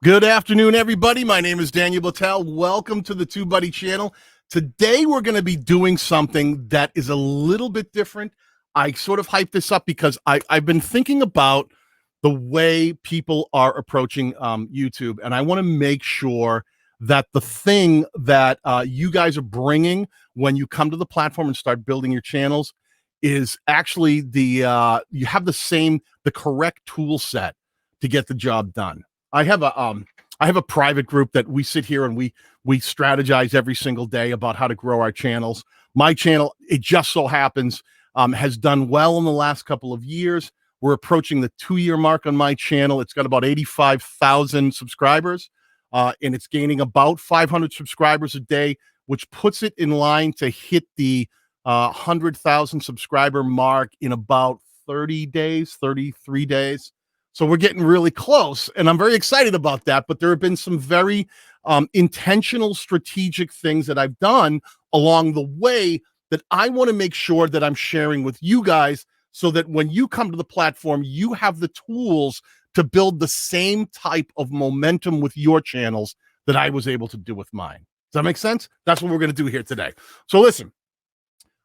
Good afternoon, everybody. My name is Daniel Battelle. Welcome to the TubeBuddy channel. Today, we're going to be doing something that is a little bit different. I sort of hyped this up because I've been thinking about the way people are approaching YouTube, and I want to make sure that the thing that you guys are bringing when you come to the platform and start building your channels is actually you have the correct tool set to get the job done. I have a private group that we sit here and we strategize every single day about how to grow our channels. My channel, it just so happens, has done well in the last couple of years. We're approaching the 2-year mark on my channel. It's got about 85,000 subscribers, and it's gaining about 500 subscribers a day, which puts it in line to hit the 100,000 subscriber mark in about 30 days, 33 days. So we're getting really close, and I'm very excited about that. But there have been some very intentional, strategic things that I've done along the way that I want to make sure that I'm sharing with you guys so that when you come to the platform, you have the tools to build the same type of momentum with your channels that I was able to do with mine. Does that make sense? That's what we're going to do here today. So listen,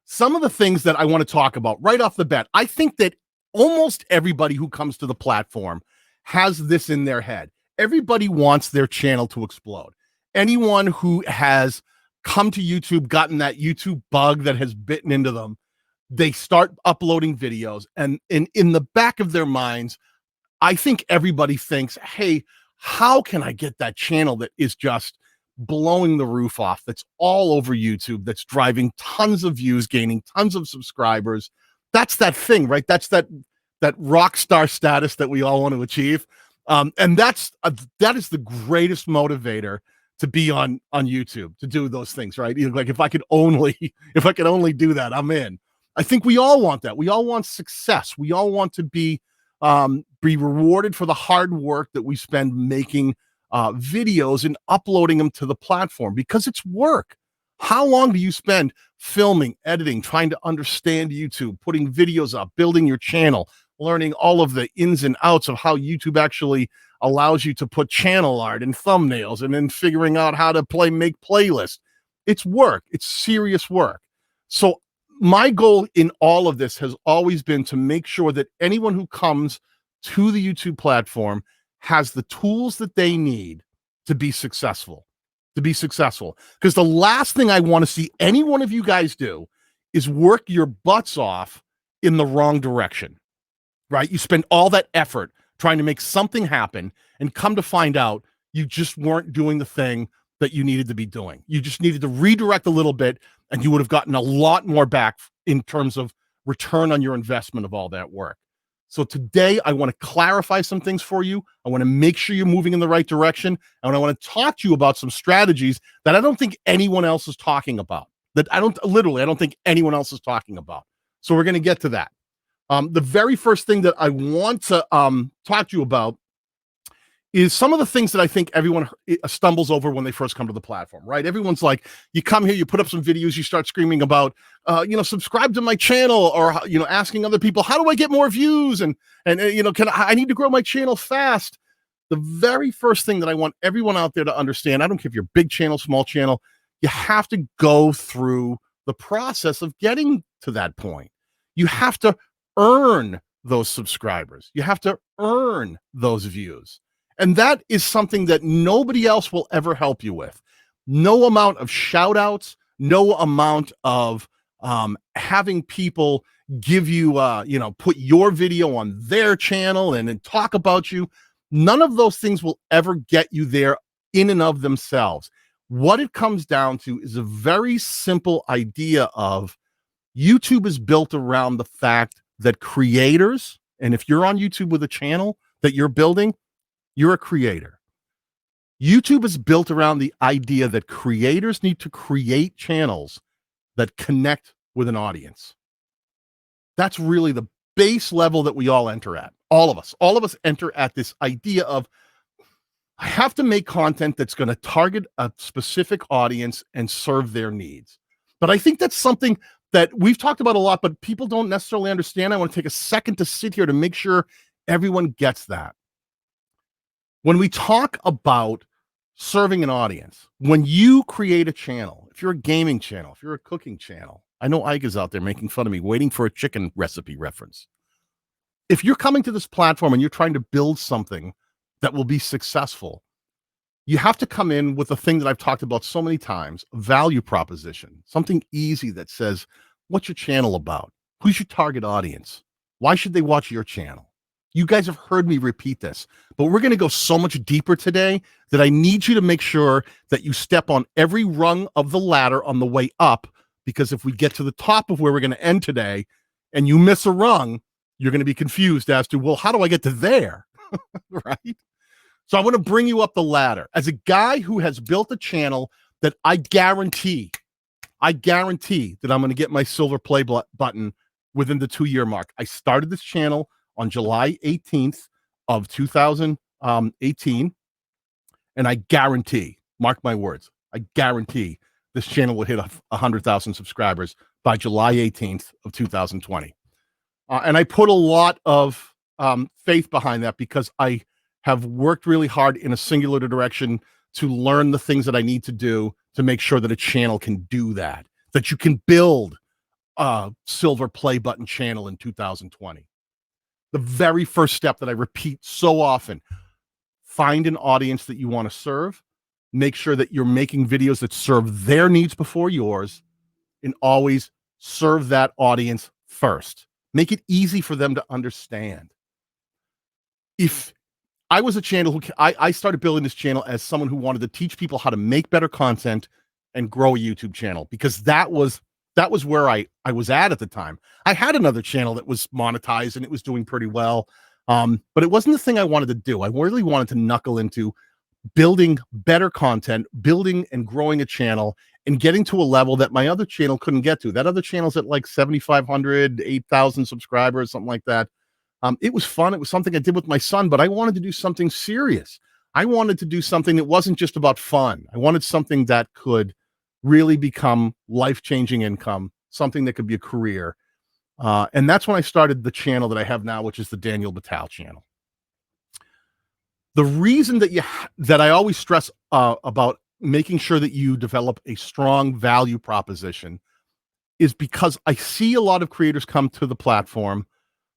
some of the things that I want to talk about right off the bat, I think that almost everybody who comes to the platform has this in their head. Everybody wants their channel to explode. Anyone who has come to YouTube, gotten that YouTube bug that has bitten into them, they start uploading videos, and in the back of their minds, I think everybody thinks, hey, how can I get that channel that is just blowing the roof off, that's all over YouTube, that's driving tons of views, gaining tons of subscribers? That's that thing, right? That's that rock star status that we all want to achieve. And that is the greatest motivator to be on YouTube, to do those things, right? Like if I could only do that, I'm in. I think we all want that. We all want success. We all want to be rewarded for the hard work that we spend making videos and uploading them to the platform, because it's work. How long do you spend filming, editing, trying to understand YouTube, putting videos up, building your channel, learning all of the ins and outs of how YouTube actually allows you to put channel art and thumbnails, and then figuring out how to make playlists? It's work. It's serious work. So my goal in all of this has always been to make sure that anyone who comes to the YouTube platform has the tools that they need to be successful. Because the last thing I want to see any one of you guys do is work your butts off in the wrong direction, right? You spend all that effort trying to make something happen, and come to find out you just weren't doing the thing that you needed to be doing. You just needed to redirect a little bit, and you would have gotten a lot more back in terms of return on your investment of all that work. So today, I want to clarify some things for you. I want to make sure you're moving in the right direction. And I want to talk to you about some strategies that I don't think anyone else is talking about. I don't think anyone else is talking about. So we're going to get to that. The very first thing that I want to talk to you about is some of the things that I think everyone stumbles over when they first come to the platform, right? Everyone's like, you come here, you put up some videos, you start screaming about, subscribe to my channel, or, asking other people, how do I get more views? And I need to grow my channel fast. The very first thing that I want everyone out there to understand, I don't care if you're big channel, small channel, you have to go through the process of getting to that point. You have to earn those subscribers. You have to earn those views. And that is something that nobody else will ever help you with. No amount of shout outs, no amount of having people give you, put your video on their channel and talk about you. None of those things will ever get you there in and of themselves. What it comes down to is a very simple idea of YouTube is built around the fact that creators, and if you're on YouTube with a channel that you're building, you're a creator. YouTube is built around the idea that creators need to create channels that connect with an audience. That's really the base level that we all enter at. All of us enter at this idea of, I have to make content that's going to target a specific audience and serve their needs. But I think that's something that we've talked about a lot, but people don't necessarily understand. I want to take a second to sit here to make sure everyone gets that. When we talk about serving an audience, when you create a channel, if you're a gaming channel, if you're a cooking channel, I know Ike is out there making fun of me, waiting for a chicken recipe reference. If you're coming to this platform and you're trying to build something that will be successful, you have to come in with a thing that I've talked about so many times, a value proposition, something easy that says, what's your channel about? Who's your target audience? Why should they watch your channel? You guys have heard me repeat this, but we're going to go so much deeper today that I need you to make sure that you step on every rung of the ladder on the way up, because if we get to the top of where we're going to end today and you miss a rung, you're going to be confused as to, well, how do I get to there? Right? So I want to bring you up the ladder as a guy who has built a channel that I guarantee that I'm going to get my silver play button within the 2-year mark. I started this channel on July 18th of 2018. And I guarantee, mark my words, I guarantee this channel will hit 100,000 subscribers by July 18th of 2020. And I put a lot of faith behind that because I have worked really hard in a singular direction to learn the things that I need to do to make sure that a channel can do that you can build a silver play button channel in 2020. The very first step that I repeat so often, find an audience that you want to serve, make sure that you're making videos that serve their needs before yours, and always serve that audience first. Make it easy for them to understand. If I was a channel I started building this channel as someone who wanted to teach people how to make better content and grow a YouTube channel, because that was where I was at the time. I had another channel that was monetized and it was doing pretty well. But it wasn't the thing I wanted to do. I really wanted to knuckle into building better content, building and growing a channel, and getting to a level that my other channel couldn't get to. That other channel's at like 7,500, 8,000 subscribers, something like that. It was fun. It was something I did with my son, but I wanted to do something serious. I wanted to do something that wasn't just about fun. I wanted something that could really become life-changing income, something that could be a career. And that's when I started the channel that I have now, which is the Daniel Batal channel. The reason that I always stress about making sure that you develop a strong value proposition is because I see a lot of creators come to the platform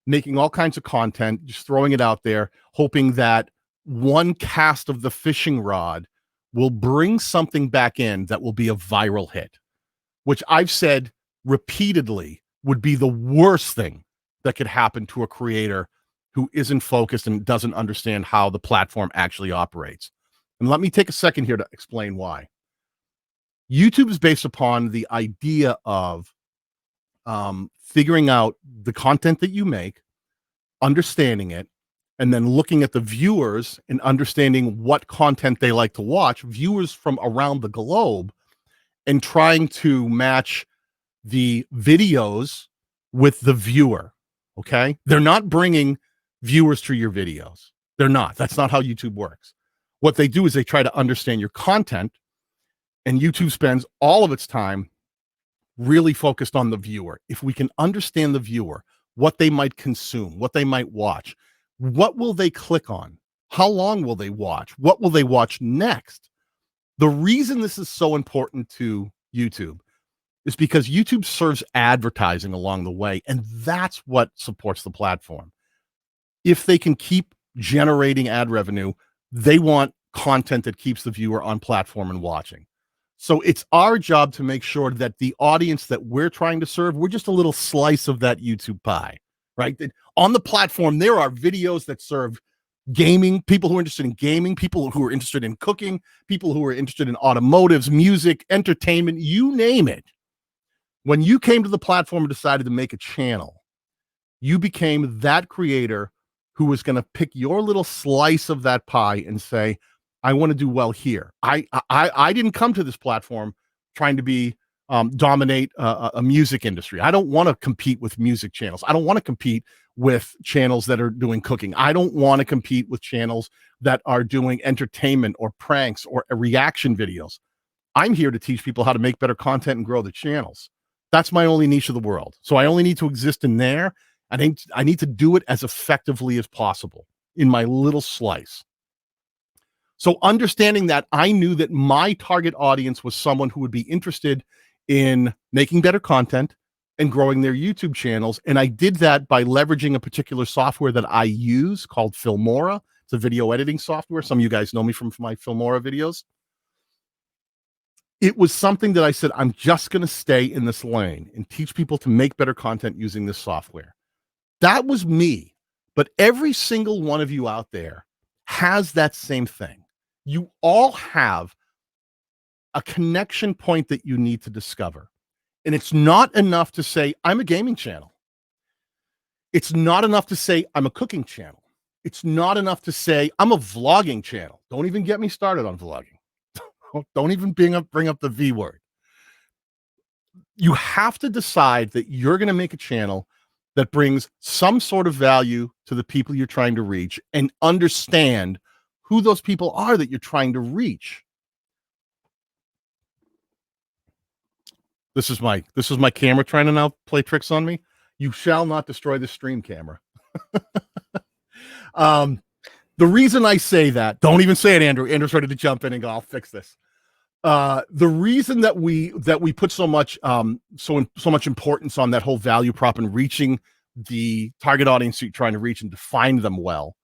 making all kinds of content, just throwing it out there, hoping that one cast of the fishing rod will bring something back in that will be a viral hit, which I've said repeatedly would be the worst thing that could happen to a creator who isn't focused and doesn't understand how the platform actually operates. And let me take a second here to explain why. YouTube is based upon the idea of figuring out the content that you make, understanding it, and then looking at the viewers and understanding what content they like to watch, viewers from around the globe, and trying to match the videos with the viewer. Okay. They're not bringing viewers to your videos. They're not. That's not how YouTube works. What they do is they try to understand your content, and YouTube spends all of its time really focused on the viewer. If we can understand the viewer, what they might consume, what they might watch, what will they click on? How long will they watch? What will they watch next? The reason this is so important to YouTube is because YouTube serves advertising along the way, and that's what supports the platform. If they can keep generating ad revenue, they want content that keeps the viewer on platform and watching. So it's our job to make sure that the audience that we're trying to serve, we're just a little slice of that YouTube pie, right? That on the platform, there are videos that serve gaming, people who are interested in gaming, people who are interested in cooking, people who are interested in automotives, music, entertainment, you name it. When you came to the platform and decided to make a channel, you became that creator who was going to pick your little slice of that pie and say, I want to do well here. I didn't come to this platform trying to be dominate a music industry. I don't want to compete with music channels. I don't want to compete with channels that are doing cooking. I don't want to compete with channels that are doing entertainment or pranks or reaction videos. I'm here to teach people how to make better content and grow the channels. That's my only niche of the world. So I only need to exist in there. I need to do it as effectively as possible in my little slice. So understanding that, I knew that my target audience was someone who would be interested in making better content and growing their YouTube channels. And I did that by leveraging a particular software that I use called Filmora. It's a video editing software. Some of you guys know me from my Filmora videos. It was something that I said, I'm just going to stay in this lane and teach people to make better content using this software. That was me. But every single one of you out there has that same thing. You all have a connection point that you need to discover. And it's not enough to say, I'm a gaming channel. It's not enough to say, I'm a cooking channel. It's not enough to say, I'm a vlogging channel. Don't even get me started on vlogging. Don't even bring up the V word. You have to decide that you're going to make a channel that brings some sort of value to the people you're trying to reach, and understand who those people are that you're trying to reach. This is my camera trying to now play tricks on me. You shall not destroy the stream camera. The reason I say that, don't even say it, Andrew. Andrew's ready to jump in and go, I'll fix this. The reason that we put so much importance on that whole value prop and reaching the target audience you're trying to reach and define them well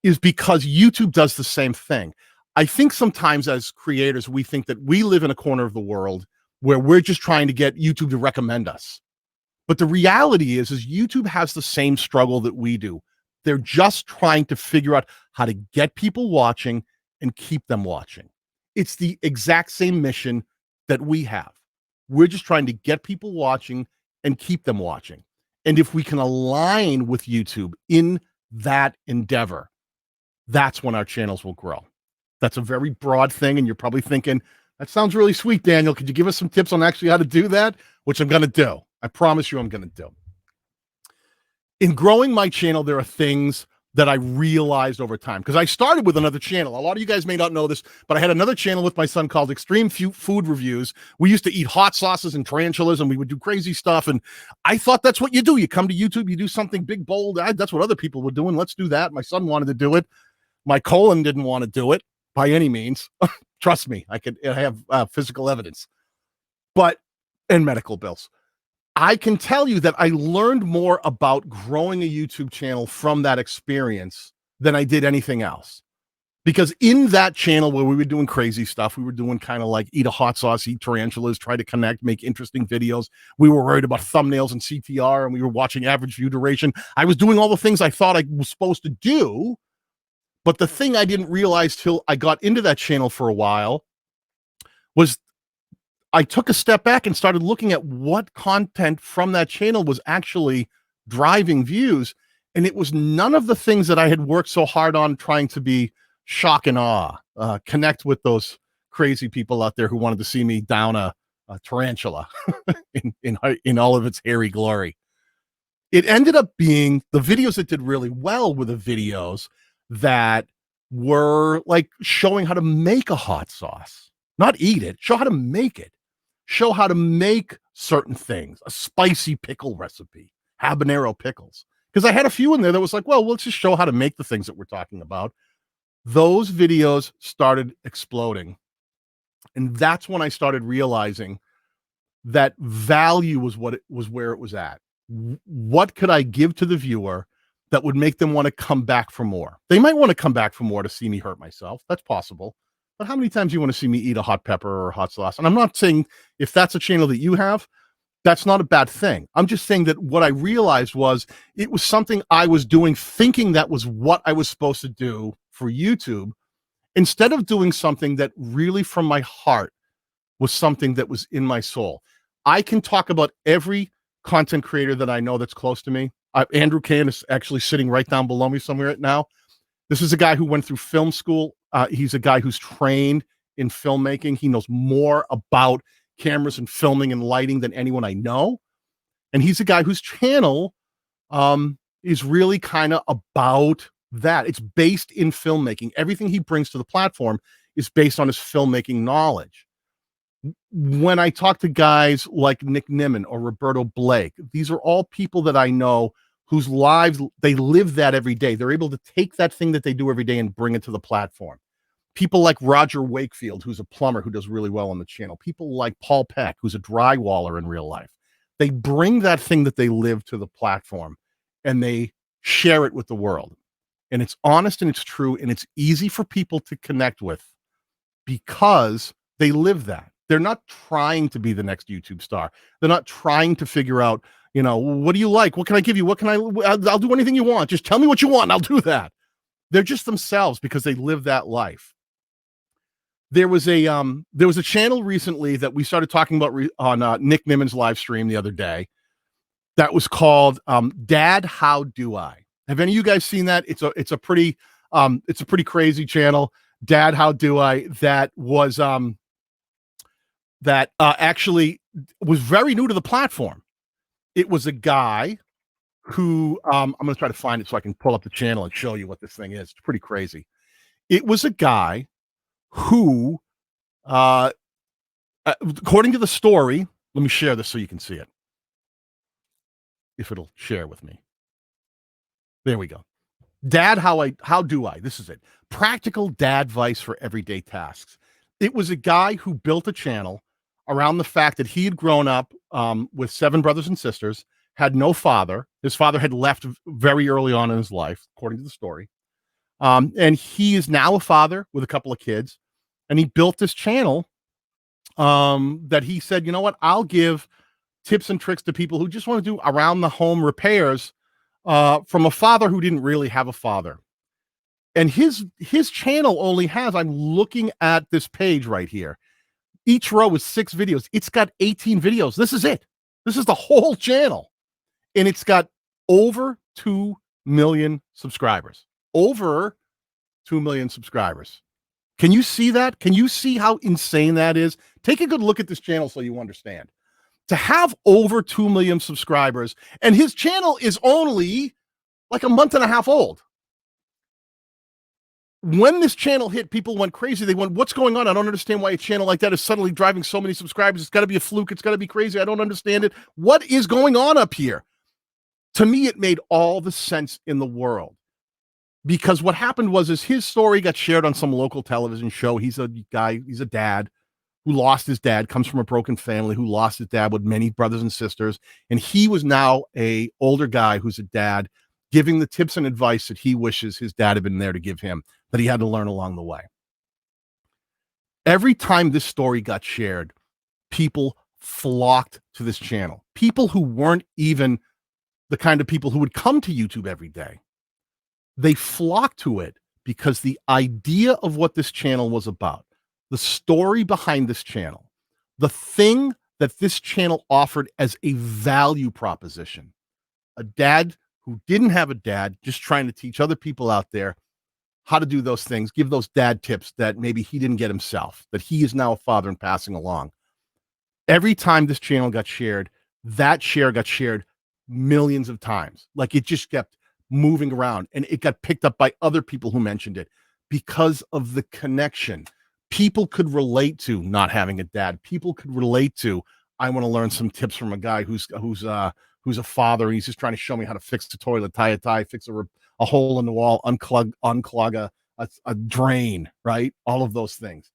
is because YouTube does the same thing. I think sometimes as creators, we think that we live in a corner of the world where we're just trying to get YouTube to recommend us. But the reality is YouTube has the same struggle that we do. They're just trying to figure out how to get people watching and keep them watching. It's the exact same mission that we have. We're just trying to get people watching and keep them watching. And if we can align with YouTube in that endeavor, that's when our channels will grow. That's a very broad thing. And you're probably thinking, that sounds really sweet, Daniel. Could you give us some tips on actually how to do that? Which I'm going to do. I promise you I'm going to do. In growing my channel, there are things that I realized over time, because I started with another channel. A lot of you guys may not know this, but I had another channel with my son called Extreme Food Reviews. We used to eat hot sauces and tarantulas, and we would do crazy stuff. And I thought that's what you do. You come to YouTube, you do something big, bold. That's what other people were doing. Let's do that. My son wanted to do it. My colon didn't want to do it by any means. Trust me, I have physical evidence, and medical bills. I can tell you that I learned more about growing a YouTube channel from that experience than I did anything else. Because in that channel where we were doing crazy stuff, we were doing kind of like eat a hot sauce, eat tarantulas, try to connect, make interesting videos. We were worried about thumbnails and CTR, and we were watching average view duration. I was doing all the things I thought I was supposed to do. But the thing I didn't realize till I got into that channel for a while was I took a step back and started looking at what content from that channel was actually driving views. And it was none of the things that I had worked so hard on trying to be shock and awe, connect with those crazy people out there who wanted to see me down a tarantula in all of its hairy glory. It ended up being the videos that did really well were the videos that were like showing how to make a hot sauce, not eat it, show how to make it. Show how to make certain things, a spicy pickle recipe, habanero pickles. Because I had a few in there that was like, well, let's just show how to make the things that we're talking about. Those videos started exploding. And that's when I started realizing that value was where it was at. What could I give to the viewer that would make them want to come back for more? They might want to come back for more to see me hurt myself. That's possible. But how many times do you want to see me eat a hot pepper or a hot sauce? And I'm not saying if that's a channel that you have, that's not a bad thing. I'm just saying that what I realized was it was something I was doing thinking that was what I was supposed to do for YouTube, instead of doing something that really from my heart was something that was in my soul. I can talk about every content creator that I know that's close to me. Andrew Kane is actually sitting right down below me somewhere right now. This is a guy who went through film school. He's a guy who's trained in filmmaking. He knows more about cameras and filming and lighting than anyone I know. And he's a guy whose channel is really kind of about that. It's based in filmmaking. Everything he brings to the platform is based on his filmmaking knowledge. When I talk to guys like Nick Nimmin or Roberto Blake, these are all people that I know whose lives, they live that every day. They're able to take that thing that they do every day and bring it to the platform. People like Roger Wakefield, who's a plumber who does really well on the channel. People like Paul Peck, who's a drywaller in real life. They bring that thing that they live to the platform and they share it with the world. And it's honest and it's true and it's easy for people to connect with because they live that. They're not trying to be the next YouTube star. They're not trying to figure out, what do you like? What can I give you? I'll do anything you want. Just tell me what you want and I'll do that. They're just themselves because they live that life. There was a channel recently that we started talking about on Nick Nimon's live stream the other day that was called Dad, How Do I? Have any of you guys seen that? It's a pretty crazy channel. Dad, How Do I? That was actually was very new to the platform. It was a guy who I'm going to try to find it so I can pull up the channel and show you what this thing is. It's pretty crazy. It was a guy who, according to the story, let me share this so you can see it. If it'll share with me. There we go. Dad, how do I? This is it. Practical dad advice for everyday tasks. It was a guy who built a channel around the fact that he had grown up with 7 brothers and sisters, had no father. His father had left very early on in his life, according to the story. And he is now a father with a couple of kids. And he built this channel that he said, you know what, I'll give tips and tricks to people who just want to do around the home repairs from a father who didn't really have a father. And his channel only has, I'm looking at this page right here. Each row is 6 videos. It's got 18 videos. This is it. This is the whole channel. And it's got over 2 million subscribers. Over 2 million subscribers. Can you see that? Can you see how insane that is? Take a good look at this channel so you understand. To have over 2 million subscribers, and his channel is only like a month and a half old. When this channel hit, people went crazy. They went, what's going on? I don't understand why a channel like that is suddenly driving so many subscribers. It's got to be a fluke. It's got to be crazy. I don't understand it. What is going on up here? To me, it made all the sense in the world. Because what happened was his story got shared on some local television show. He's a dad who lost his dad, comes from a broken family, who lost his dad with many brothers and sisters. And he was now a older guy who's a dad, giving the tips and advice that he wishes his dad had been there to give him, that he had to learn along the way. Every time this story got shared, people flocked to this channel. People who weren't even the kind of people who would come to YouTube every day. They flocked to it because the idea of what this channel was about, the story behind this channel, the thing that this channel offered as a value proposition, a dad who didn't have a dad, just trying to teach other people out there how to do those things, give those dad tips that maybe he didn't get himself, that he is now a father and passing along. Every time this channel got shared, that share got shared millions of times. Like it just kept moving around, and it got picked up by other people who mentioned it because of the connection. People could relate to not having a dad. People could relate to, I want to learn some tips from a guy who's a father, and he's just trying to show me how to fix the toilet, tie a tie, fix a hole in the wall, unclog a drain, right? All of those things.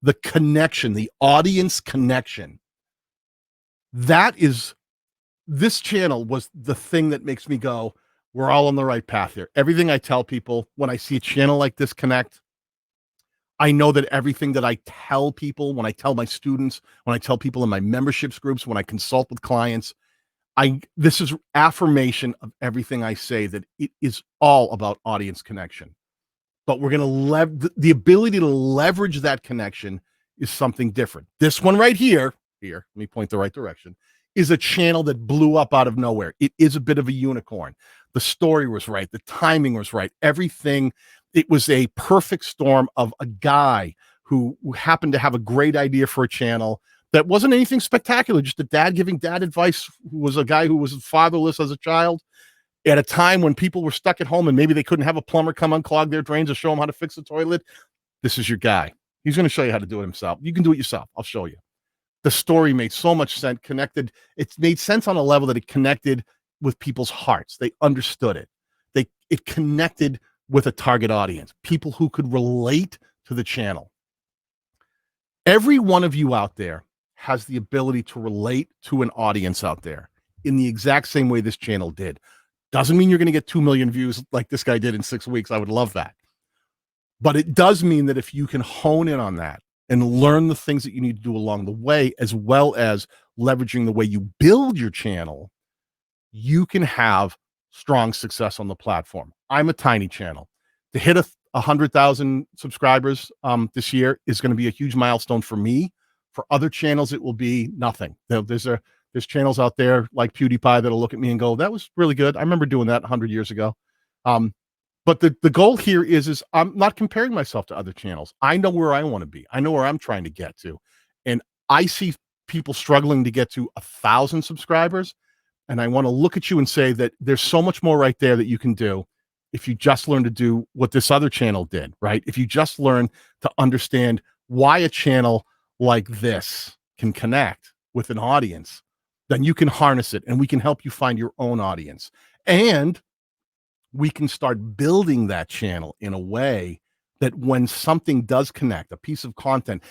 The connection, the audience connection. This channel was the thing that makes me go, we're all on the right path here. Everything I tell people when I see a channel like this connect, I know that everything that I tell people, when I tell my students, when I tell people in my memberships groups, when I consult with clients, this is affirmation of everything I say, that it is all about audience connection. But we're going to the ability to leverage that connection is something different. This one right here, let me point the right direction, is a channel that blew up out of nowhere. It is a bit of a unicorn. The story was right. The timing was right. Everything. It was a perfect storm of a guy who happened to have a great idea for a channel that wasn't anything spectacular. Just a dad giving dad advice, who was a guy who was fatherless as a child at a time when people were stuck at home and maybe they couldn't have a plumber come unclog their drains or show them how to fix the toilet. This is your guy. He's going to show you how to do it himself. You can do it yourself. I'll show you. The story made so much sense, connected. It made sense on a level that it connected with people's hearts. They understood it. It connected with a target audience, people who could relate to the channel. Every one of you out there has the ability to relate to an audience out there in the exact same way this channel did. Doesn't mean you're going to get 2 million views like this guy did in 6 weeks. I would love that. But it does mean that if you can hone in on that and learn the things that you need to do along the way, as well as leveraging the way you build your channel, you can have strong success on the platform. I'm a tiny channel. To hit 100,000 subscribers this year is going to be a huge milestone for me. For other channels, it will be nothing. There's channels out there like PewDiePie that'll look at me and go, "That was really good. I remember doing that 100 years ago." But the goal here is I'm not comparing myself to other channels. I know where I want to be. I know where I'm trying to get to. And I see people struggling to get to 1,000 subscribers. And I want to look at you and say that there's so much more right there that you can do if you just learn to do what this other channel did, right? If you just learn to understand why a channel like this can connect with an audience, then you can harness it and we can help you find your own audience. And we can start building that channel in a way that when something does connect, a piece of content,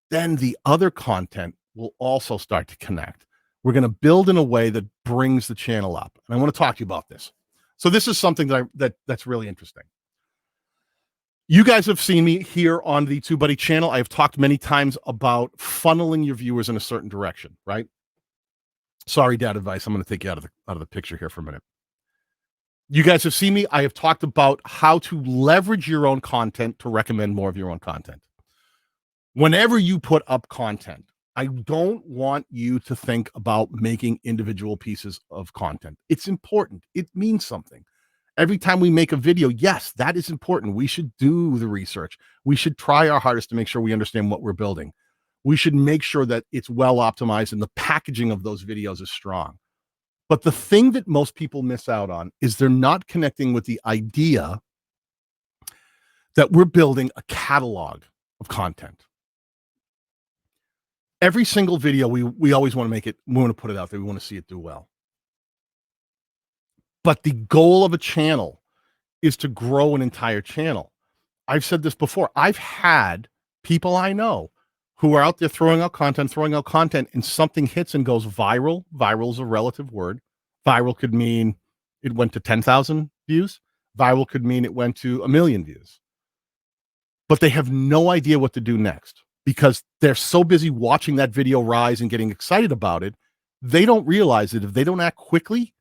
then the other content will also start to connect. We're going to build in a way that brings the channel up. And I want to talk to you about this. So this is something that's really interesting. You guys have seen me here on the TubeBuddy channel. I have talked many times about funneling your viewers in a certain direction, right? Sorry, dad advice. I'm going to take you out of the picture here for a minute. You guys have seen me. I have talked about how to leverage your own content to recommend more of your own content. Whenever you put up content, I don't want you to think about making individual pieces of content. It's important. It means something. Every time we make a video, yes, that is important. We should do the research. We should try our hardest to make sure we understand what we're building. We should make sure that it's well optimized and the packaging of those videos is strong. But the thing that most people miss out on is they're not connecting with the idea that we're building a catalog of content. Every single video, we always want to make it, we want to put it out there. We want to see it do well. But the goal of a channel is to grow an entire channel. I've said this before. I've had people I know who are out there throwing out content, and something hits and goes viral. Viral is a relative word. Viral could mean it went to 10,000 views. Viral could mean it went to 1 million views. But they have no idea what to do next because they're so busy watching that video rise and getting excited about it. They don't realize that if they don't act quickly,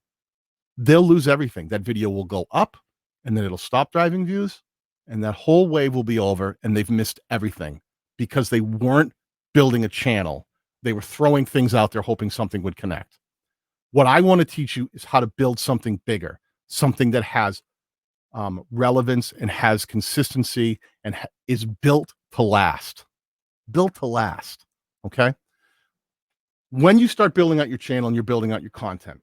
they'll lose everything. That video will go up and then it'll stop driving views and that whole wave will be over and they've missed everything because they weren't building a channel. They were throwing things out there hoping something would connect. What I want to teach you is how to build something bigger, something that has relevance and has consistency and is built to last. Built to last. Okay. When you start building out your channel and you're building out your content,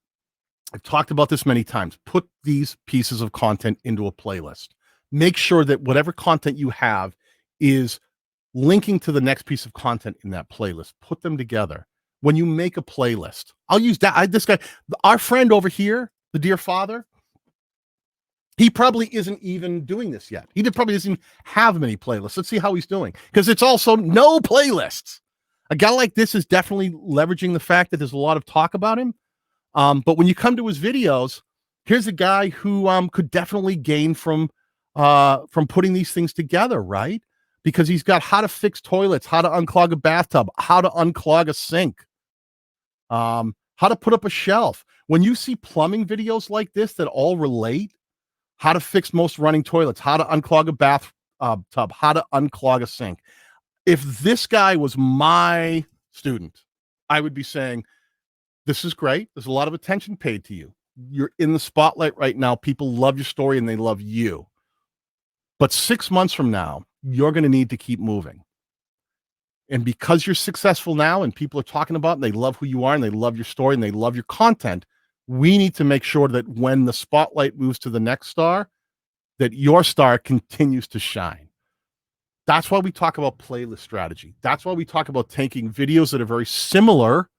I've talked about this many times. Put these pieces of content into a playlist. Make sure that whatever content you have is linking to the next piece of content in that playlist. Put them together. When you make a playlist, I'll use that. This guy, our friend over here, the dear father, he probably isn't even doing this yet. He probably doesn't even have many playlists. Let's see how he's doing because it's also no playlists. A guy like this is definitely leveraging the fact that there's a lot of talk about him. But when you come to his videos, here's a guy who could definitely gain from putting these things together, right? Because he's got how to fix toilets, how to unclog a bathtub, how to unclog a sink, how to put up a shelf. When you see plumbing videos like this that all relate, how to fix most running toilets, how to unclog a bathtub, how to unclog a sink. If this guy was my student, I would be saying, this is great. There's a lot of attention paid to you. You're in the spotlight right now. People love your story and they love you. But 6 months from now, you're going to need to keep moving. And because you're successful now and people are talking about it, and they love who you are and they love your story and they love your content, we need to make sure that when the spotlight moves to the next star, that your star continues to shine. That's why we talk about playlist strategy. That's why we talk about taking videos that are very similar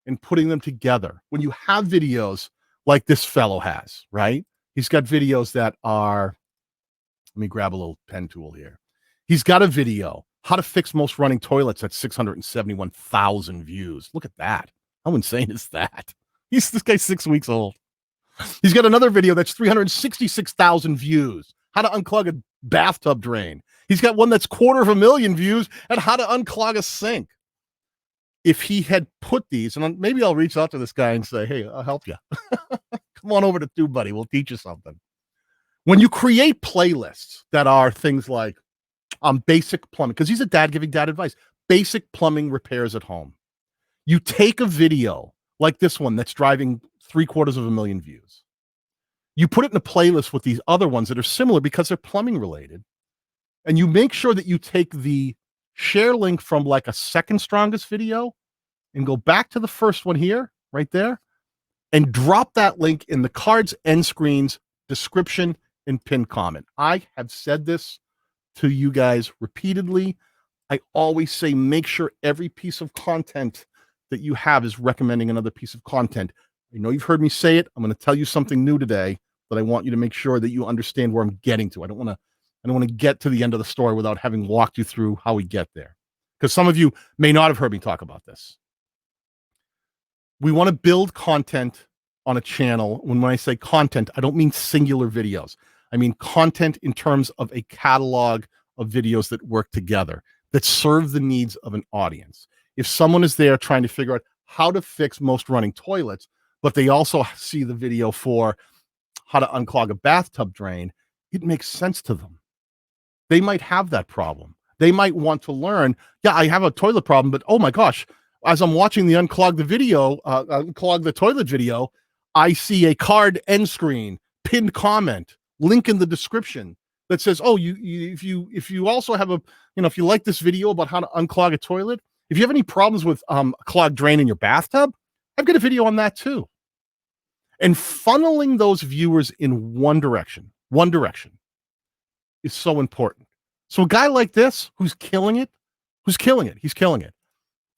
and putting them together. When you have videos like this fellow has, right? He's got videos that are, let me grab a little pen tool here. He's got a video, how to fix most running toilets at 671,000 views. Look at that. How insane is that? This guy's 6 weeks old. He's got another video that's 366,000 views. How to unclog a bathtub drain. He's got one that's 250,000 views and how to unclog a sink. If he had put these, and maybe I'll reach out to this guy and say, hey, I'll help you. Come on over to TubeBuddy. We'll teach you something. When you create playlists that are things like basic plumbing, because he's a dad giving dad advice, basic plumbing repairs at home. You take a video like this one that's driving 750,000 views. You put it in a playlist with these other ones that are similar because they're plumbing related. And you make sure that you take the share link from like a second strongest video and go back to the first one here, right there, and drop that link in the cards, end screens, description, and pinned comment. I have said this to you guys repeatedly. I always say, make sure every piece of content that you have is recommending another piece of content. I know you've heard me say it. I'm going to tell you something new today, but I want you to make sure that you understand where I'm getting to. I don't want to get to the end of the story without having walked you through how we get there. Because some of you may not have heard me talk about this. We want to build content on a channel. When I say content, I don't mean singular videos. I mean content in terms of a catalog of videos that work together, that serve the needs of an audience. If someone is there trying to figure out how to fix most running toilets, but they also see the video for how to unclog a bathtub drain, it makes sense to them. They might have that problem. They might want to learn, yeah, I have a toilet problem, but oh my gosh, as I'm watching the unclog the toilet video, I see a card end screen, pinned comment, link in the description that says, oh, if you also have if you like this video about how to unclog a toilet, if you have any problems with a clogged drain in your bathtub, I've got a video on that too. And funneling those viewers in one direction is so important. So a guy like this who's killing it, he's killing it.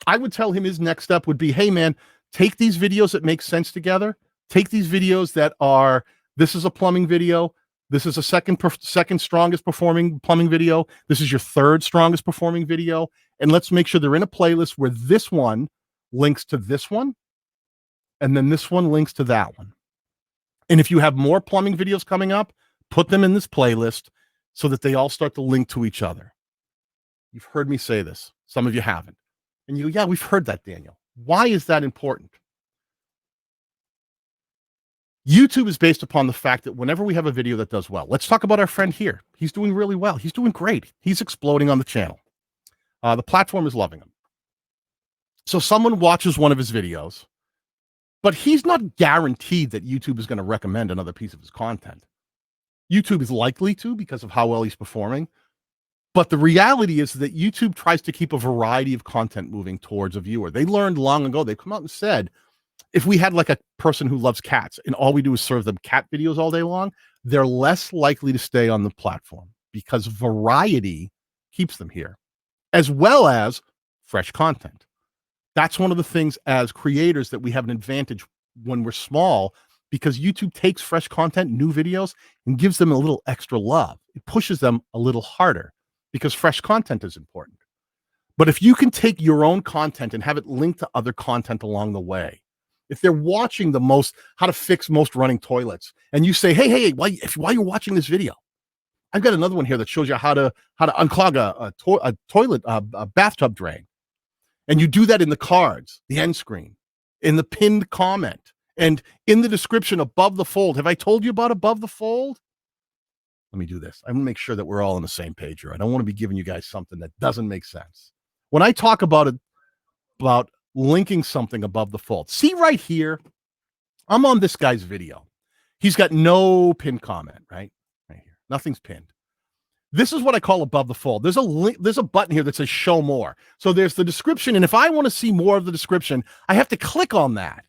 I would tell him his next step would be, hey man, take these videos that make sense together. Take these videos that are, this is a plumbing video. This is a second strongest performing plumbing video. This is your third strongest performing video. And let's make sure they're in a playlist where this one links to this one. And then this one links to that one. And if you have more plumbing videos coming up, put them in this playlist so that they all start to link to each other. You've heard me say this. Some of you haven't. And you go, yeah, we've heard that, Daniel. Why is that important? YouTube is based upon the fact that whenever we have a video that does well, let's talk about our friend here. He's doing really well. He's doing great. He's exploding on the channel. The platform is loving him. So someone watches one of his videos, but he's not guaranteed that YouTube is going to recommend another piece of his content. YouTube is likely to because of how well he's performing. But the reality is that YouTube tries to keep a variety of content moving towards a viewer. They learned long ago, they've come out and said, if we had like a person who loves cats and all we do is serve them cat videos all day long, they're less likely to stay on the platform because variety keeps them here, as well as fresh content. That's one of the things as creators that we have an advantage when we're small, because YouTube takes fresh content, new videos, and gives them a little extra love. It pushes them a little harder because fresh content is important. But if you can take your own content and have it linked to other content along the way, if they're watching how to fix most running toilets, and you say, hey, while you're watching this video, I've got another one here that shows you how to unclog a toilet, a bathtub drain. And you do that in the cards, the end screen, in the pinned comment, and in the description above the fold. Have I told you about above the fold? Let me do this. I'm going to make sure that we're all on the same page here. I don't want to be giving you guys something that doesn't make sense. When I talk about linking something above the fold, see right here, I'm on this guy's video. He's got no pinned comment, right here. Nothing's pinned. This is what I call above the fold. There's a link, there's a button here that says show more. So there's the description. And if I want to see more of the description, I have to click on that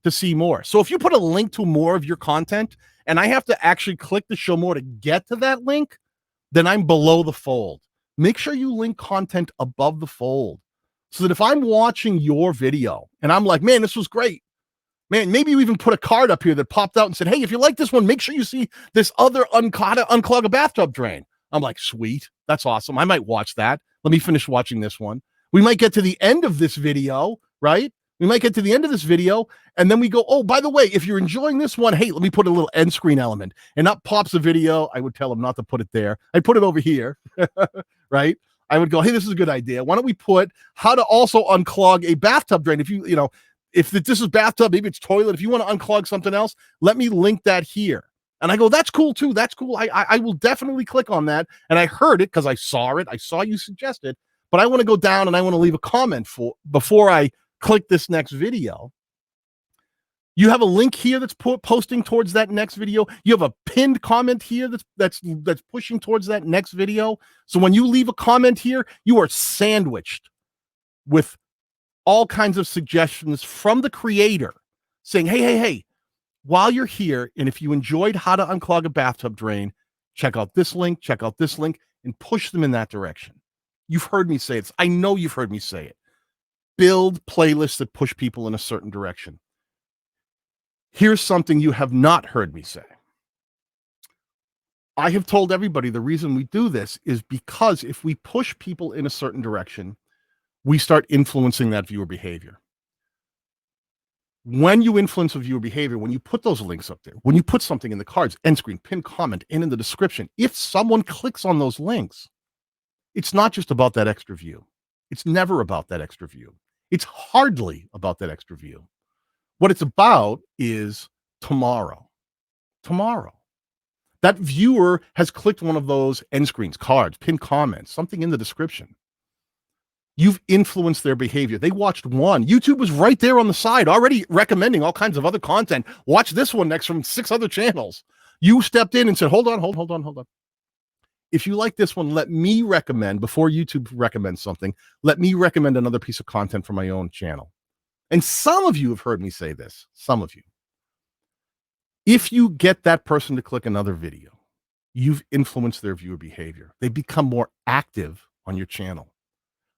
to see more. So if you put a link to more of your content and I have to actually click the show more to get to that link, then I'm below the fold. Make sure you link content above the fold so that if I'm watching your video and I'm like, man, this was great. Man, maybe you even put a card up here that popped out and said, hey, if you like this one, make sure you see this other unclog a bathtub drain. I'm like, sweet, that's awesome. I might watch that. Let me finish watching this one. We might get to the end of this video, right? We might get to the end of this video, and then we go, oh, by the way, if you're enjoying this one, hey, let me put a little end screen element. And up pops a video. I would tell them not to put it there. I'd put it over here, right? I would go, hey, this is a good idea. Why don't we put how to also unclog a bathtub drain? If this is bathtub, maybe it's toilet. If you want to unclog something else, let me link that here. And I go, that's cool too. That's cool. I will definitely click on that. And I heard it because I saw it. I saw you suggest it. But I want to go down and I want to leave a comment before I click this next video. You have a link here that's posting towards that next video. You have a pinned comment here that's pushing towards that next video. So when you leave a comment here, you are sandwiched with all kinds of suggestions from the creator saying, hey, while you're here, and if you enjoyed how to unclog a bathtub drain, check out this link, and push them in that direction. You've heard me say this. I know you've heard me say it. Build playlists that push people in a certain direction. Here's something you have not heard me say. I have told everybody the reason we do this is because if we push people in a certain direction, we start influencing that viewer behavior. When you influence a viewer behavior, when you put those links up there, when you put something in the cards, end screen, pin comment, and in the description, if someone clicks on those links, it's not just about that extra view. It's never about that extra view. It's hardly about that extra view. What it's about is tomorrow. That viewer has clicked one of those end screens, cards, pinned comments, something in the description. You've influenced their behavior. They watched one. YouTube was right there on the side, already recommending all kinds of other content. Watch this one next from 6 other channels. You stepped in and said, hold on. If you like this one, let me recommend, before YouTube recommends something, let me recommend another piece of content from my own channel. And some of you have heard me say this, some of you. If you get that person to click another video, you've influenced their viewer behavior. They become more active on your channel.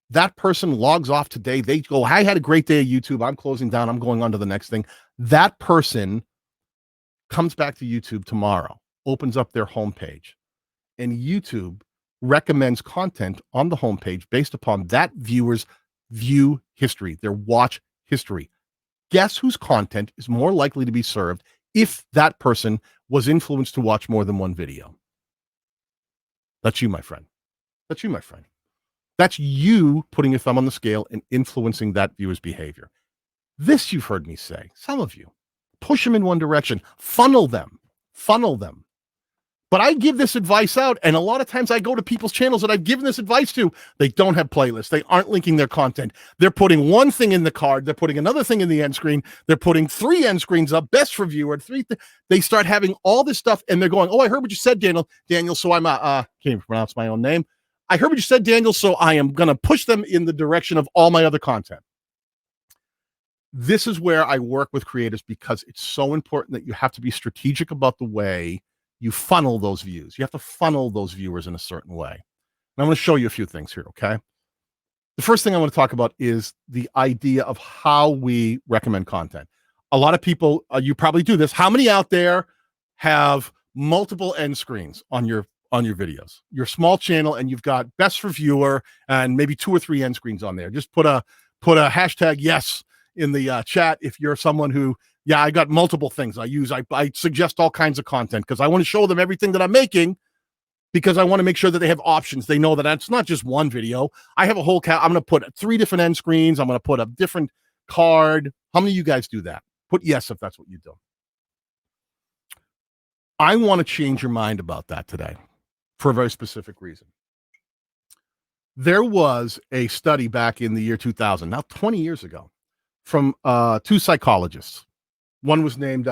That person logs off today. They go, I had a great day at YouTube. I'm closing down. I'm going on to the next thing. That person comes back to YouTube tomorrow, opens up their homepage, and YouTube recommends content on the homepage based upon that viewer's view history, their watch history. Guess whose content is more likely to be served if that person was influenced to watch more than one video? That's you, my friend. That's you putting your thumb on the scale and influencing that viewer's behavior. This you've heard me say, some of you. Push them in one direction. Funnel them. But I give this advice out, and a lot of times I go to people's channels that I've given this advice to. They don't have playlists. They aren't linking their content. They're putting one thing in the card. They're putting another thing in the end screen. They're putting 3 end screens up, best for viewer. They start having all this stuff, and they're going, oh, I heard what you said, Daniel, so I'm, can't even pronounce my own name. I heard what you said, Daniel, so I am going to push them in the direction of all my other content. This is where I work with creators because it's so important that you have to be strategic about the way you funnel those views. You have to funnel those viewers in a certain way. And I'm going to show you a few things here, okay? The first thing I want to talk about is the idea of how we recommend content. A lot of people, you probably do this. How many out there have multiple end screens on your videos? Your small channel, and you've got best for viewer and maybe 2 or 3 end screens on there. Just put a hashtag yes in the chat if you're someone who, yeah, I got multiple things I use. I suggest all kinds of content because I want to show them everything that I'm making, because I want to make sure that they have options. They know that it's not just one video. I have a whole I'm going to put 3 different end screens. I'm going to put a different card. How many of you guys do that? Put yes if that's what you do. I want to change your mind about that today for a very specific reason. There was a study back in the year 2000, now 20 years ago, from 2 psychologists. One was named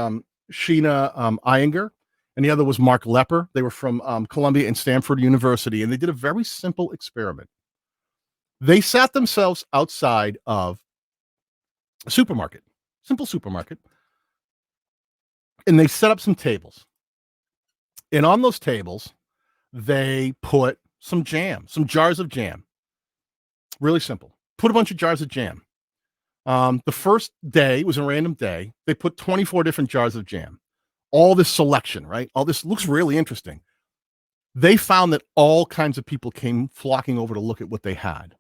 Sheena Iyengar, and the other was Mark Lepper. They were from Columbia and Stanford University, and they did a very simple experiment. They sat themselves outside of a supermarket, simple supermarket, and they set up some tables. And on those tables, they put some jam, some jars of jam. Really simple. Put a bunch of jars of jam. The first day, it was a random day, they put 24 different jars of jam. All this selection, right? All this looks really interesting. They found that all kinds of people came flocking over to look at what they had.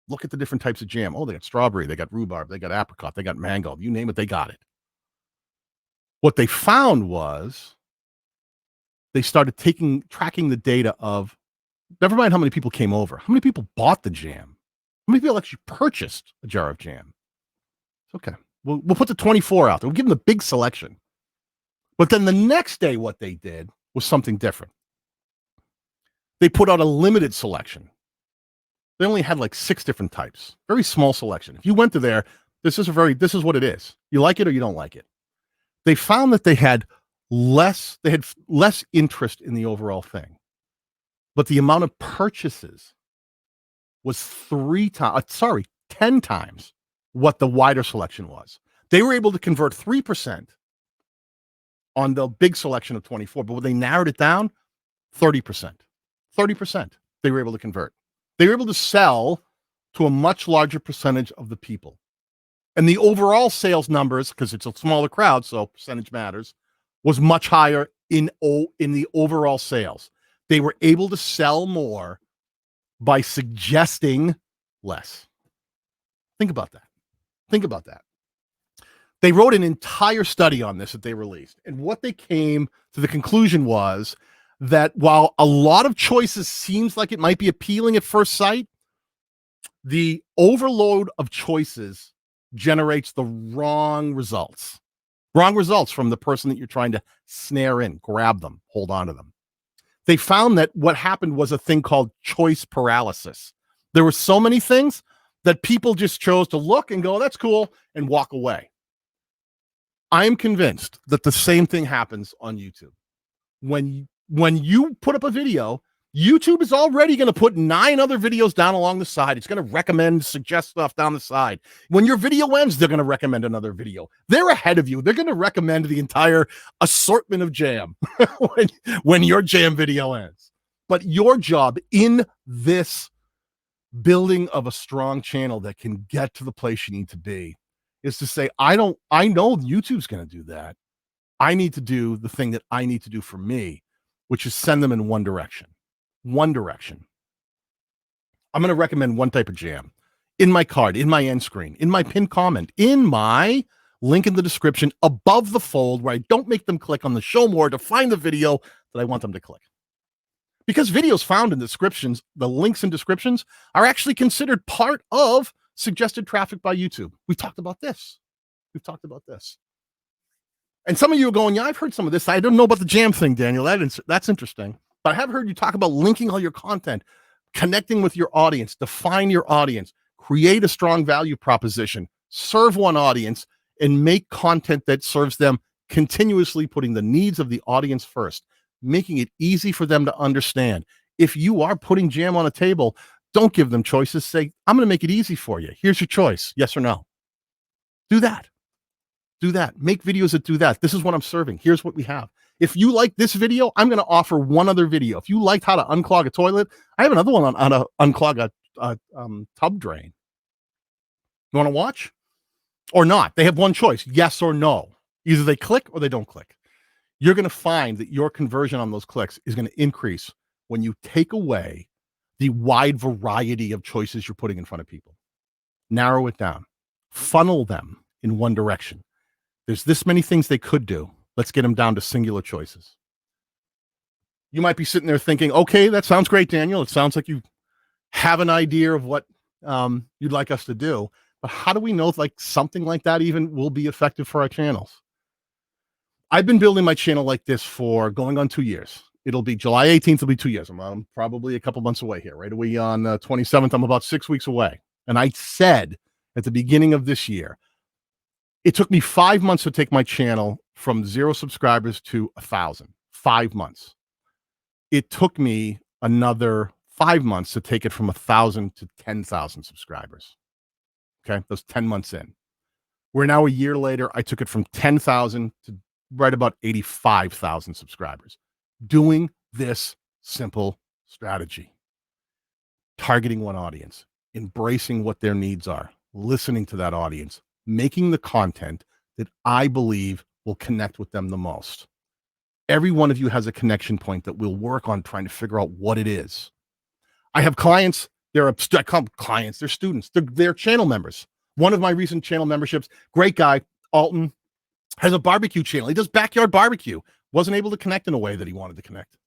Look at the different types of jam. Oh, they got strawberry, they got rhubarb, they got apricot, they got mango. You name it, they got it. What they found was they started tracking the data of, never mind how many people came over, how many people bought the jam? How many people actually purchased a jar of jam? Okay. We'll put the 24 out there. We'll give them the big selection. But then the next day, what they did was something different. They put out a limited selection. They only had like 6 different types. Very small selection. If you went to there, this is what it is. You like it or you don't like it. They found that they had less interest in the overall thing. But the amount of purchases was 10 times what the wider selection was. They were able to convert 3% on the big selection of 24, but when they narrowed it down, 30%. 30% they were able to convert. They were able to sell to a much larger percentage of the people. And the overall sales numbers, because it's a smaller crowd, so percentage matters, was much higher in the overall sales. They were able to sell more by suggesting less. Think about that. Think about that. They wrote an entire study on this that they released. And what they came to the conclusion was that while a lot of choices seems like it might be appealing at first sight, the overload of choices generates the wrong results. Wrong results from the person that you're trying to snare in, grab them, hold on to them. They found that what happened was a thing called choice paralysis. There were so many things that people just chose to look and go, that's cool, and walk away. I am convinced that the same thing happens on YouTube. When you put up a video, YouTube is already going to put 9 other videos down along the side. It's going to recommend, suggest stuff down the side. When your video ends, they're going to recommend another video. They're ahead of you. They're going to recommend the entire assortment of jam when your jam video ends. But your job in this building of a strong channel that can get to the place you need to be is to say, I know YouTube's going to do that. I need to do the thing that I need to do for me, which is send them in one direction. One direction. I'm going to recommend one type of jam in my card, in my end screen, in my pinned comment, in my link in the description above the fold, where I don't make them click on the show more to find the video that I want them to click. Because videos found in descriptions, the links in descriptions are actually considered part of suggested traffic by YouTube. We've talked about this. And some of you are going, yeah, I've heard some of this. I don't know about the jam thing, Daniel. That's interesting. But I have heard you talk about linking all your content, connecting with your audience, define your audience, create a strong value proposition, serve one audience, and make content that serves them, continuously putting the needs of the audience first, making it easy for them to understand. If you are putting jam on a table, don't give them choices. Say, I'm going to make it easy for you. Here's your choice. Yes or no. Do that. Make videos that do that. This is what I'm serving. Here's what we have. If you like this video, I'm going to offer one other video. If you liked how to unclog a toilet, I have another one on how to unclog a tub drain. You want to watch or not? They have one choice, yes or no. Either they click or they don't click. You're going to find that your conversion on those clicks is going to increase when you take away the wide variety of choices you're putting in front of people. Narrow it down. Funnel them in one direction. There's this many things they could do. Let's get them down to singular choices. You might be sitting there thinking, okay, that sounds great, Daniel. It sounds like you have an idea of what you'd like us to do. But how do we know if something like that even will be effective for our channels? I've been building my channel like this for going on 2 years. It'll be July 18th. It'll be 2 years. I'm probably a couple months away here. Right away on 27th, I'm about 6 weeks away. And I said at the beginning of this year, it took me 5 months to take my channel from 0 subscribers to 1,000. 5 months. It took me another 5 months to take it from 1,000 to 10,000 subscribers. Okay, those 10 months in. We're now a year later. I took it from 10,000 to right about 85,000 subscribers. Doing this simple strategy. Targeting one audience, embracing what their needs are, listening to that audience, making the content that I believe will connect with them the most. Every one of you has a connection point that we'll work on trying to figure out what it is. I have clients, I call them clients, they're students, they're channel members. One of my recent channel memberships, great guy, Alton, has a barbecue channel. He does backyard barbecue. Wasn't able to connect in a way that he wanted to connect.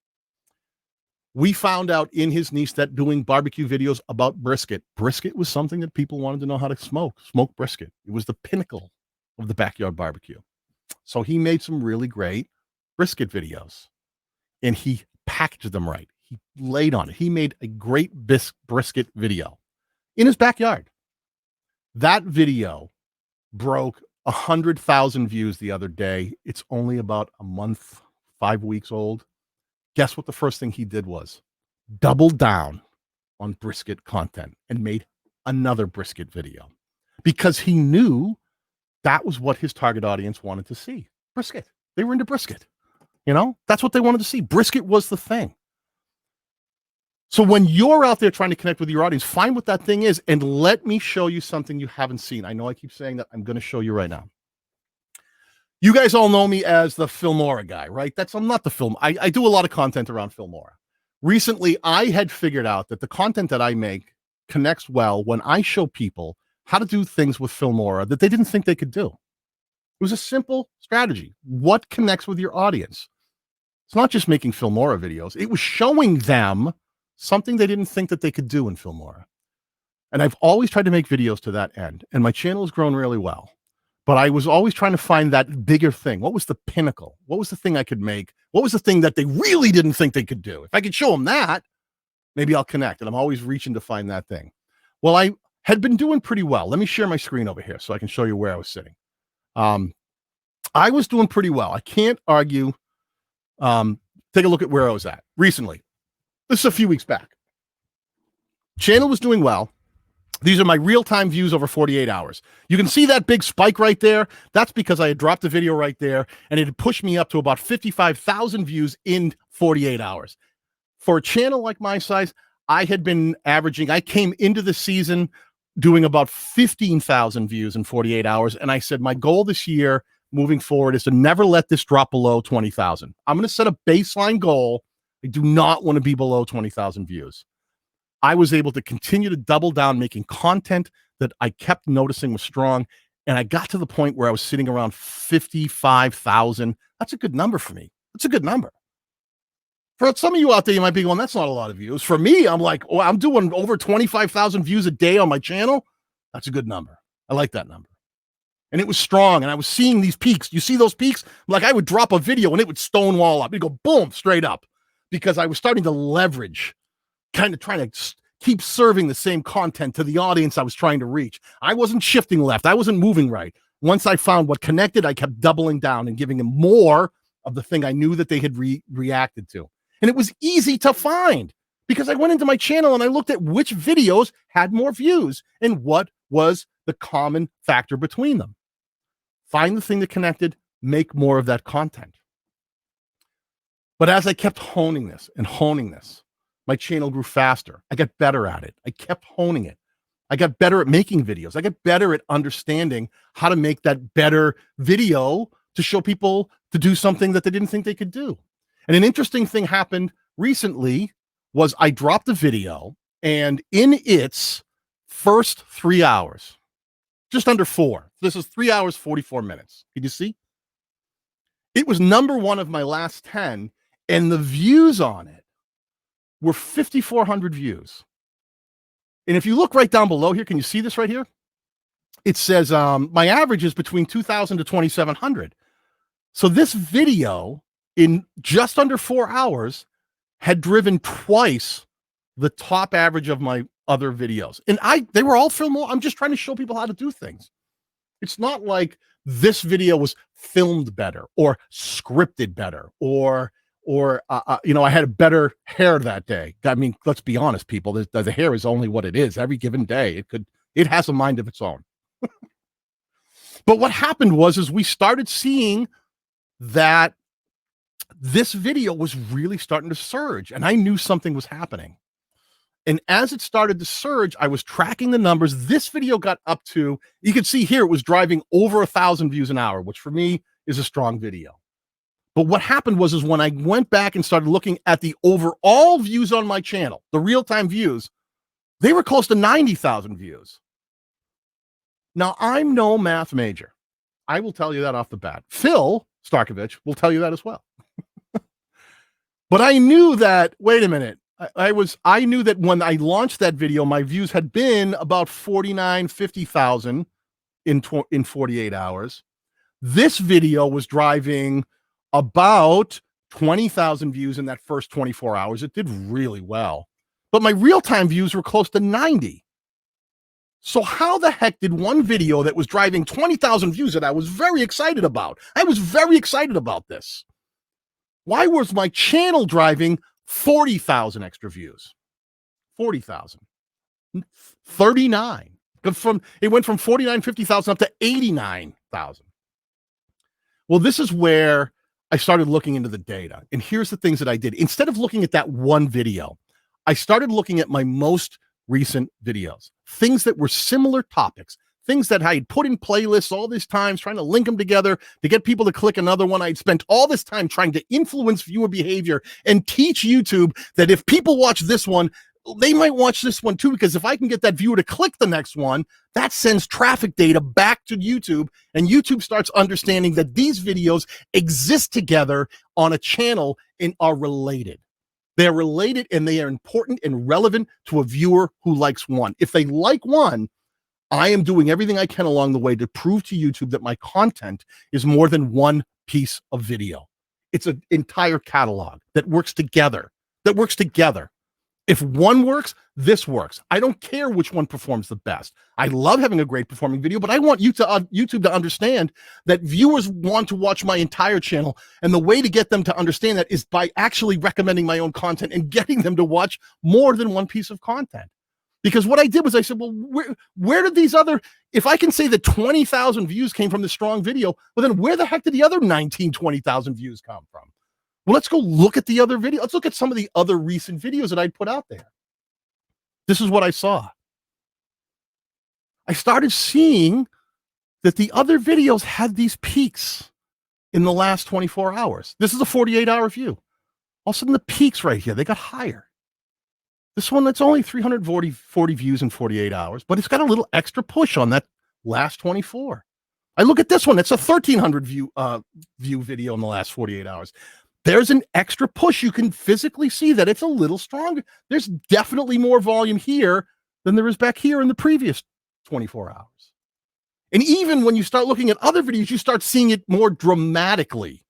We found out in his niche that doing barbecue videos about brisket was something that people wanted to know how to smoke brisket. It was the pinnacle of the backyard barbecue. So he made some really great brisket videos and he packaged them right. He laid on it. He made a great brisket video in his backyard. That video broke 100,000 views the other day. It's only about a month, 5 weeks old. Guess what the first thing he did was? Doubled down on brisket content and made another brisket video because he knew that was what his target audience wanted to see. Brisket. They were into brisket. You know, that's what they wanted to see. Brisket was the thing. So when you're out there trying to connect with your audience, find what that thing is and let me show you something you haven't seen. I know I keep saying that. I'm going to show you right now. You guys all know me as the Filmora guy, right? I'm not the film. I do a lot of content around Filmora. Recently, I had figured out that the content that I make connects well when I show people how to do things with Filmora that they didn't think they could do. It was a simple strategy. What connects with your audience? It's not just making Filmora videos. It was showing them something they didn't think that they could do in Filmora. And I've always tried to make videos to that end. And my channel has grown really well. But I was always trying to find that bigger thing. What was the pinnacle? What was the thing I could make? What was the thing that they really didn't think they could do? If I could show them that, maybe I'll connect. And I'm always reaching to find that thing. Well, I had been doing pretty well. Let me share my screen over here so I can show you where I was sitting. I was doing pretty well. I can't argue. Take a look at where I was at recently. This is a few weeks back. Channel was doing well. These are my real-time views over 48 hours. You can see that big spike right there. That's because I had dropped the video right there, and it had pushed me up to about 55,000 views in 48 hours. For a channel like my size, I had been averaging, I came into the season doing about 15,000 views in 48 hours, and I said my goal this year moving forward is to never let this drop below 20,000. I'm going to set a baseline goal. I do not want to be below 20,000 views. I was able to continue to double down making content that I kept noticing was strong. And I got to the point where I was sitting around 55,000. That's a good number for me. That's a good number. For some of you out there, you might be going, that's not a lot of views. For me, I'm like, oh, I'm doing over 25,000 views a day on my channel. That's a good number. I like that number. And it was strong. And I was seeing these peaks. You see those peaks? Like I would drop a video and it would stonewall up. It'd go boom, straight up. Because I was starting to leverage, kind of trying to keep serving the same content to the audience I was trying to reach. I wasn't shifting left. I wasn't moving right. Once I found what connected, I kept doubling down and giving them more of the thing I knew that they had reacted to. And it was easy to find because I went into my channel and I looked at which videos had more views and what was the common factor between them. Find the thing that connected, make more of that content. But as I kept honing this, my channel grew faster. I got better at it. I kept honing it. I got better at making videos. I got better at understanding how to make that better video to show people to do something that they didn't think they could do. And an interesting thing happened recently was I dropped a video and in its first 3 hours, just under 4, this is 3 hours, 44 minutes. Can you see? It was number 1 of my last 10 and the views on it were 5,400 views. And if you look right down below here, can you see this right here? It says my average is between 2,000 to 2,700. So this video in just under 4 hours had driven twice the top average of my other videos. And they were all filmed. I'm just trying to show people how to do things. It's not like this video was filmed better or scripted better or I had a better hair that day. I mean, let's be honest, people, the hair is only what it is every given day. It has a mind of its own. But what happened was we started seeing that this video was really starting to surge and I knew something was happening. And as it started to surge, I was tracking the numbers. This video got up to, you can see here, it was driving over 1,000 views an hour, which for me is a strong video. But what happened was when I went back and started looking at the overall views on my channel, the real-time views, they were close to 90,000 views. Now, I'm no math major. I will tell you that off the bat. Phil Starkovich will tell you that as well. But I knew that, wait a minute, I knew that when I launched that video, my views had been about 49, 50,000 in 48 hours. This video was driving about 20,000 views in that first 24 hours. It did really well. But my real-time views were close to 90. So how the heck did one video that was driving 20,000 views that I was very excited about? I was very excited about this. Why was my channel driving 40,000 extra views? 40,000. 39. It went from 49, 50,000 up to 89,000. Well, this is where I started looking into the data. And here's the things that I did. Instead of looking at that one video, I started looking at my most recent videos, things that were similar topics, things that I had put in playlists all these times, trying to link them together to get people to click another one. I'd spent all this time trying to influence viewer behavior and teach YouTube that if people watch this one, they might watch this one too, because if I can get that viewer to click the next one, that sends traffic data back to YouTube, and YouTube starts understanding that these videos exist together on a channel and are related. They're related and they are important and relevant to a viewer who likes one. If they like one, I am doing everything I can along the way to prove to YouTube that my content is more than one piece of video. It's an entire catalog that works together, If one works, this works. I don't care which one performs the best. I love having a great performing video, but I want YouTube to understand that viewers want to watch my entire channel. And the way to get them to understand that is by actually recommending my own content and getting them to watch more than one piece of content. Because what I did was I said, well, where did these other, if I can say that 20,000 views came from this strong video, well, then where the heck did the other 19, 20,000 views come from? Well, let's go look at the other video. Let's look at some of the other recent videos that I'd put out there. This is what I saw. I started seeing that the other videos had these peaks in the last 24 hours. This is a 48-hour view. All of a sudden, the peaks right here, they got higher. This one, that's only 340 views in 48 hours, but it's got a little extra push on that last 24. I look at this one. It's a 1,300 view video in the last 48 hours. There's an extra push. You can physically see that it's a little stronger. There's definitely more volume here than there is back here in the previous 24 hours. And even when you start looking at other videos, you start seeing it more dramatically.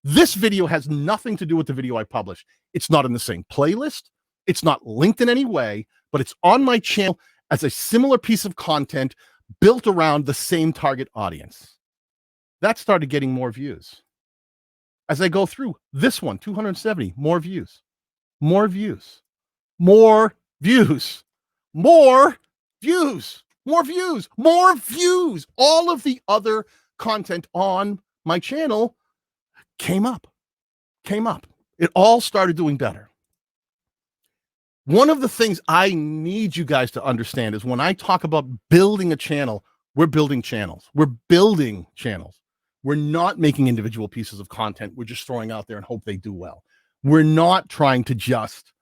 This video has nothing to do with the video I published. It's not in the same playlist. It's not linked in any way, but it's on my channel as a similar piece of content built around the same target audience. That started getting more views. As I go through this one, 270, more views, more views, more views, more views, more views, more views. All of the other content on my channel came up. It all started doing better. One of the things I need you guys to understand is when I talk about building a channel, we're building channels. We're not making individual pieces of content. We're just throwing out there and hope they do well. We're not trying to just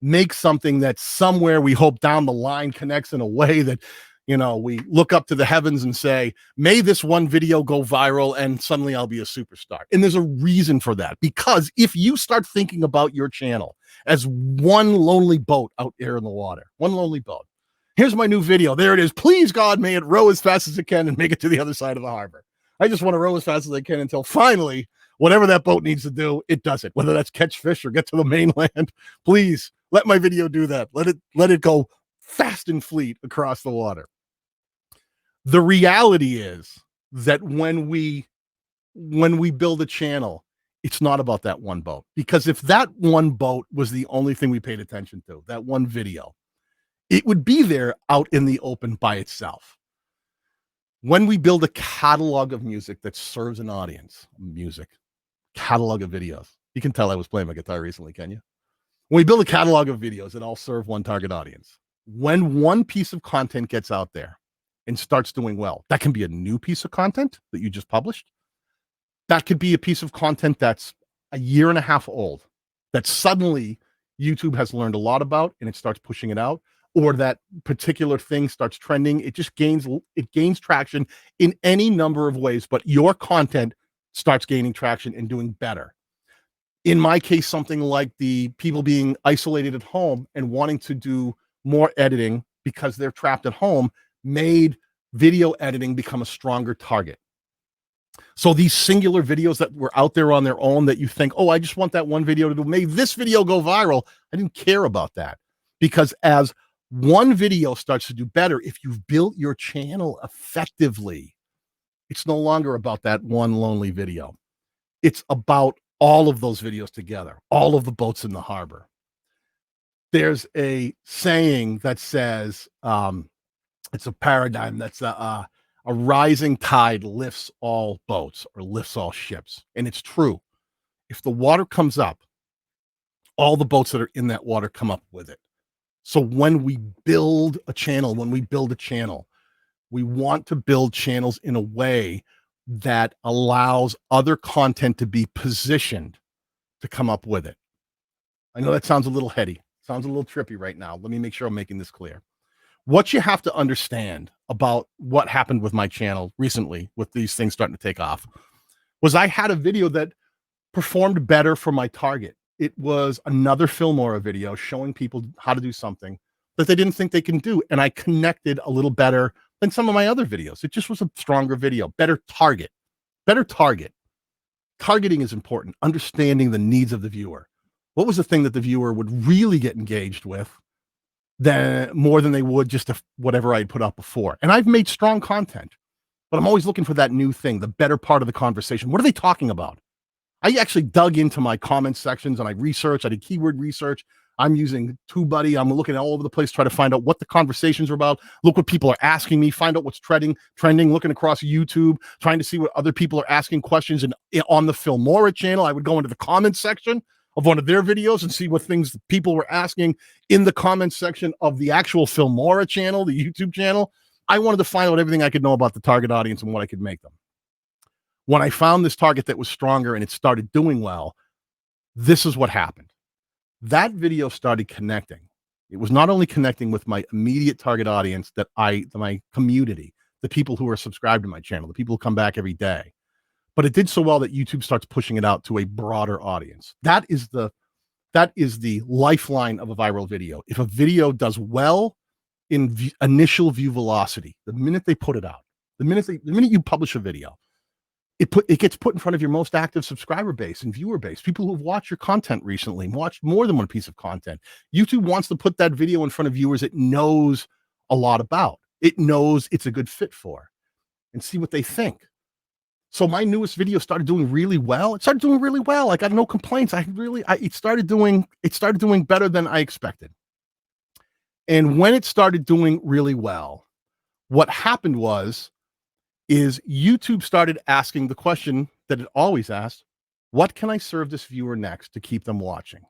make something that somewhere we hope down the line connects in a way that, you know, we look up to the heavens and say, may this one video go viral and suddenly I'll be a superstar. And there's a reason for that, because if you start thinking about your channel as one lonely boat out there in the water, one lonely boat, here's my new video. There it is. Please, God, may it row as fast as it can and make it to the other side of the harbor. I just want to row as fast as I can until finally, whatever that boat needs to do, it does it. Whether that's catch fish or get to the mainland, please let my video do that. Let it go fast and fleet across the water. The reality is that when we build a channel, it's not about that one boat. Because if that one boat was the only thing we paid attention to, that one video, it would be there out in the open by itself. When we build a catalog of music that serves an audience, catalog of videos. You can tell I was playing my guitar recently, can you? When we build a catalog of videos that all serve one target audience, when one piece of content gets out there and starts doing well, that can be a new piece of content that you just published. That could be a piece of content that's a year and a half old that suddenly YouTube has learned a lot about and it starts pushing it out, or that particular thing starts trending. It gains traction in any number of ways, but your content starts gaining traction and doing better. In my case, something like the people being isolated at home and wanting to do more editing because they're trapped at home made video editing become a stronger target. So these singular videos that were out there on their own that you think, oh, I just want that one video to do, made this video go viral. I didn't care about that, because as one video starts to do better, if you've built your channel effectively, it's no longer about that one lonely video. It's about all of those videos together, all of the boats in the harbor. There's a saying that says, it's a paradigm that's a rising tide lifts all boats or lifts all ships. And it's true. If the water comes up, all the boats that are in that water come up with it. So when we build a channel, we want to build channels in a way that allows other content to be positioned to come up with it. I know that sounds a little heady, sounds a little trippy right now. Let me make sure I'm making this clear. What you have to understand about what happened with my channel recently, with these things starting to take off, was I had a video that performed better for my target. It was another Filmora video showing people how to do something that they didn't think they can do. And I connected a little better than some of my other videos. It just was a stronger video, better target. Targeting is important, understanding the needs of the viewer. What was the thing that the viewer would really get engaged with more than they would just whatever I'd put out before? And I've made strong content, but I'm always looking for that new thing, the better part of the conversation. What are they talking about? I actually dug into my comment sections and I did keyword research. I'm using TubeBuddy. I'm looking all over the place, try to find out what the conversations are about. Look what people are asking me, find out what's trending, looking across YouTube, trying to see what other people are asking questions. And on the Filmora channel, I would go into the comment section of one of their videos and see what things people were asking in the comment section of the actual Filmora channel, the YouTube channel. I wanted to find out everything I could know about the target audience and what I could make them. When I found this target that was stronger and it started doing well, this is what happened. That video started connecting. It was not only connecting with my immediate target audience, my community, the people who are subscribed to my channel, the people who come back every day, but it did so well that YouTube starts pushing it out to a broader audience. That is the lifeline of a viral video. If a video does well in initial view velocity, the minute they put it out, the minute you publish a video, it gets put in front of your most active subscriber base and viewer base, people who've watched your content recently, watched more than one piece of content. YouTube wants to put that video in front of viewers it knows a lot about. It knows it's a good fit for, and see what they think. So my newest video started doing really well. I got no complaints. It started doing better than I expected. And when it started doing really well, what happened is YouTube started asking the question that it always asks: what can I serve this viewer next to keep them watching?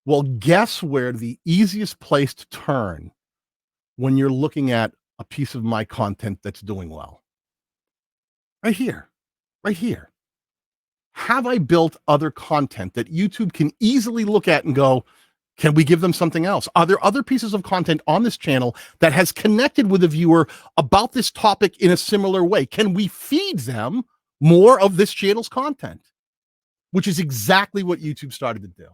Well, guess where the easiest place to turn when you're looking at a piece of my content that's doing well? Right here. Have I built other content that YouTube can easily look at and go, can we give them something else? Are there other pieces of content on this channel that has connected with a viewer about this topic in a similar way? Can we feed them more of this channel's content? Which is exactly what YouTube started to do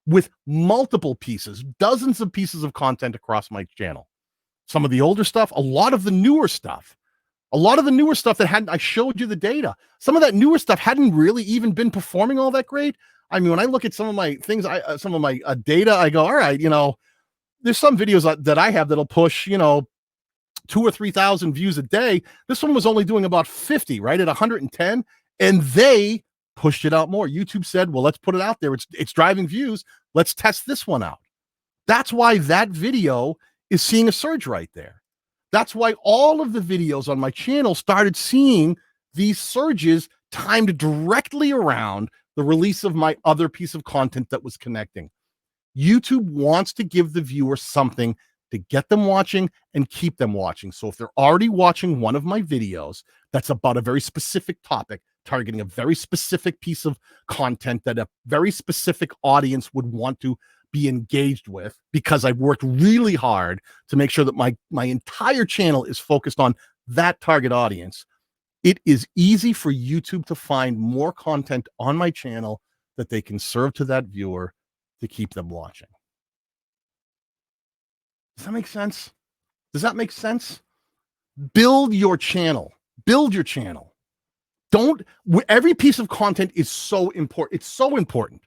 with multiple pieces, dozens of pieces of content across my channel. Some of the older stuff, a lot of the newer stuff that I showed you the data. Some of that newer stuff hadn't really even been performing all that great. I mean, when I look at some of my things, some of my data, I go, all right, there's some videos that I have that'll push, 2,000 or 3,000 views a day. This one was only doing about 50, right, at 110, and they pushed it out more. YouTube said, well, let's put it out there. It's driving views. Let's test this one out. That's why that video is seeing a surge right there. That's why all of the videos on my channel started seeing these surges timed directly around the release of my other piece of content that was connecting. YouTube wants to give the viewer something to get them watching and keep them watching. So if they're already watching one of my videos that's about a very specific topic, targeting a very specific piece of content that a very specific audience would want to be engaged with, because I've worked really hard to make sure that my entire channel is focused on that target audience. It is easy for YouTube to find more content on my channel that they can serve to that viewer to keep them watching. Does that make sense? Does that make sense? Build your channel. Build your channel. Every piece of content is so important. It's so important.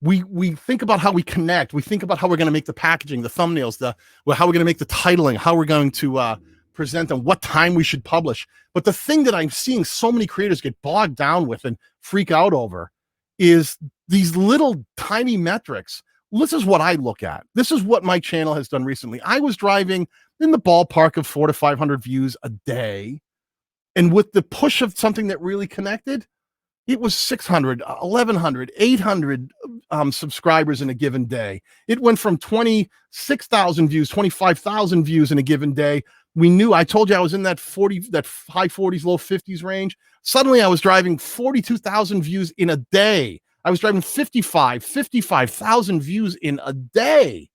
We think about how we connect. We think about how we're going to make the packaging, the thumbnails, how we're going to make the titling, how we're going to present them, what time we should publish. But the thing that I'm seeing so many creators get bogged down with and freak out over is these little tiny metrics. This is what I look at. This is what my channel has done recently. I was driving in the ballpark of 400 to 500 views a day. And with the push of something that really connected, it was 600, 1,100, 800 subscribers in a given day. It went from 26,000 views, 25,000 views in a given day. I told you I was in that high 40s, low 50s range. Suddenly I was driving 42,000 views in a day. I was driving 55,000 views in a day,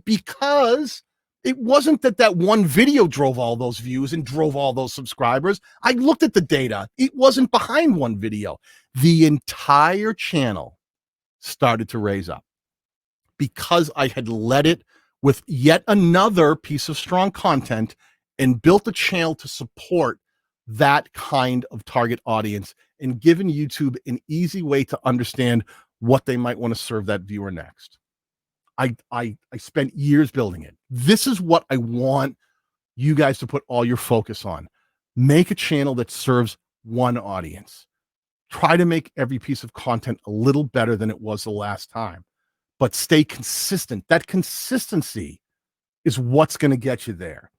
because it wasn't that one video drove all those views and drove all those subscribers. I looked at the data. It wasn't behind one video. The entire channel started to raise up because I had led it with yet another piece of strong content and built a channel to support that kind of target audience and given YouTube an easy way to understand what they might want to serve that viewer next. I spent years building it. This is what I want you guys to put all your focus on. Make a channel that serves one audience. Try to make every piece of content a little better than it was the last time, but stay consistent. That consistency is what's going to get you there.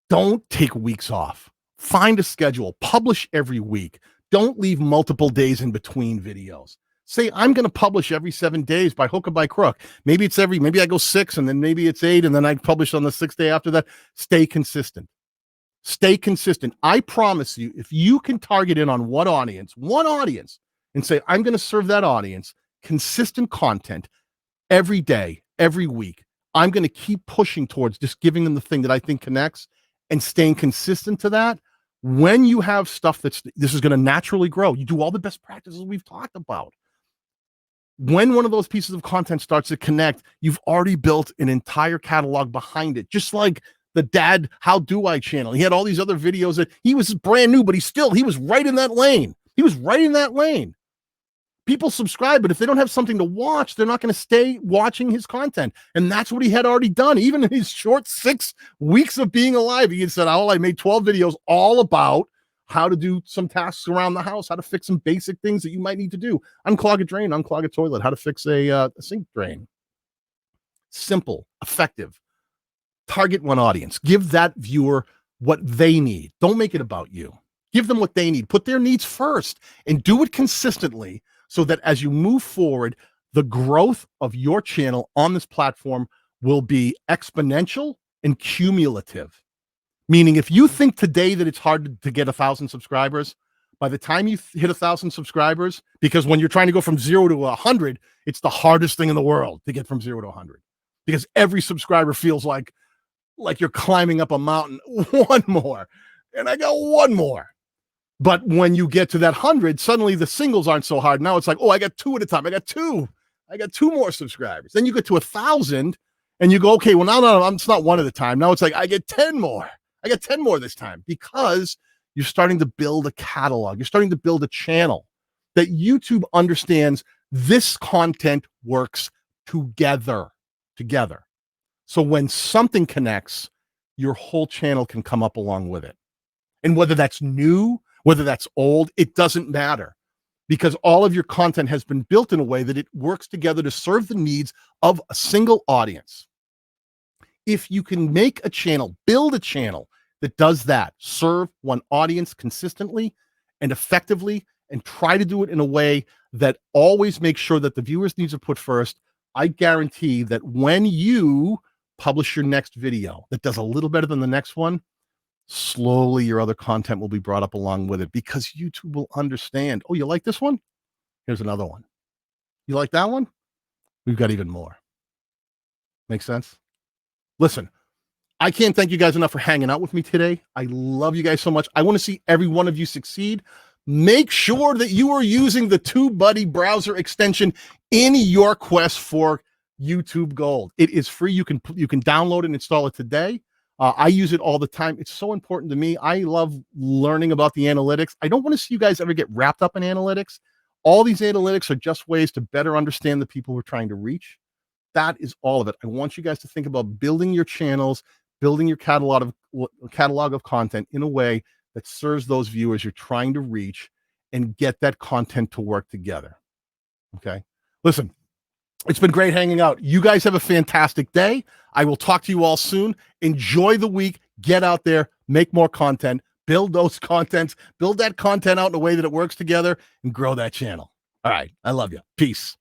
Don't take weeks off. Find a schedule. Publish every week. Don't leave multiple days in between videos. Say, I'm going to publish every 7 days by hook or by crook. Maybe I go 6 and then maybe it's 8 and then I publish on the 6th day after that. Stay consistent. Stay consistent. I promise you, if you can target in on one audience, and say, I'm going to serve that audience consistent content every day, every week. I'm going to keep pushing towards just giving them the thing that I think connects and staying consistent to that. When you have stuff this is going to naturally grow. You do all the best practices we've talked about. When one of those pieces of content starts to connect, you've already built an entire catalog behind it. Just like the Dad How Do I channel. He had all these other videos that he was brand new, but he was right in that lane. People subscribe, but if they don't have something to watch, they're not going to stay watching his content. And that's what he had already done. Even in his short 6 weeks of being alive, he had said, I made 12 videos all about how to do some tasks around the house, how to fix some basic things that you might need to do. Unclog a drain, unclog a toilet, how to fix a sink drain. Simple, effective. Target one audience. Give that viewer what they need. Don't make it about you. Give them what they need. Put their needs first and do it consistently so that as you move forward, the growth of your channel on this platform will be exponential and cumulative. Meaning, if you think today that it's hard to get 1,000 subscribers, by the time you hit 1,000 subscribers, because when you're trying to go from 0 to 100, it's the hardest thing in the world to get from 0 to 100, because every subscriber feels like you're climbing up a mountain. One more, and I got one more. But when you get to that 100, suddenly the singles aren't so hard. Now it's like, I got 2 at a time. I got two more subscribers. Then you get to 1,000, and you go, okay, well now it's not one at a time. Now it's like I get 10 more. I got 10 more this time, because you're starting to build a catalog. You're starting to build a channel that YouTube understands this content works together. So when something connects, your whole channel can come up along with it. And whether that's new, whether that's old, it doesn't matter, because all of your content has been built in a way that it works together to serve the needs of a single audience. If you can make a channel, build a channel that does that, serve one audience consistently and effectively, and try to do it in a way that always makes sure that the viewer's needs are put first, I guarantee that when you publish your next video that does a little better than the next one, slowly your other content will be brought up along with it because YouTube will understand. Oh, you like this one? Here's another one. You like that one? We've got even more. Make sense? Listen, I can't thank you guys enough for hanging out with me today. I love you guys so much. I want to see every one of you succeed. Make sure that you are using the TubeBuddy browser extension in your quest for YouTube Gold. It is free. You can download and install it today. I use it all the time. It's so important to me. I love learning about the analytics. I don't want to see you guys ever get wrapped up in analytics. All these analytics are just ways to better understand the people we're trying to reach. That is all of it. I want you guys to think about building your channels, building your catalog of content in a way that serves those viewers you're trying to reach and get that content to work together. Okay. Listen, it's been great hanging out. You guys have a fantastic day. I will talk to you all soon. Enjoy the week. Get out there, make more content, build those contents, build that content out in a way that it works together and grow that channel. All right. I love you. Peace.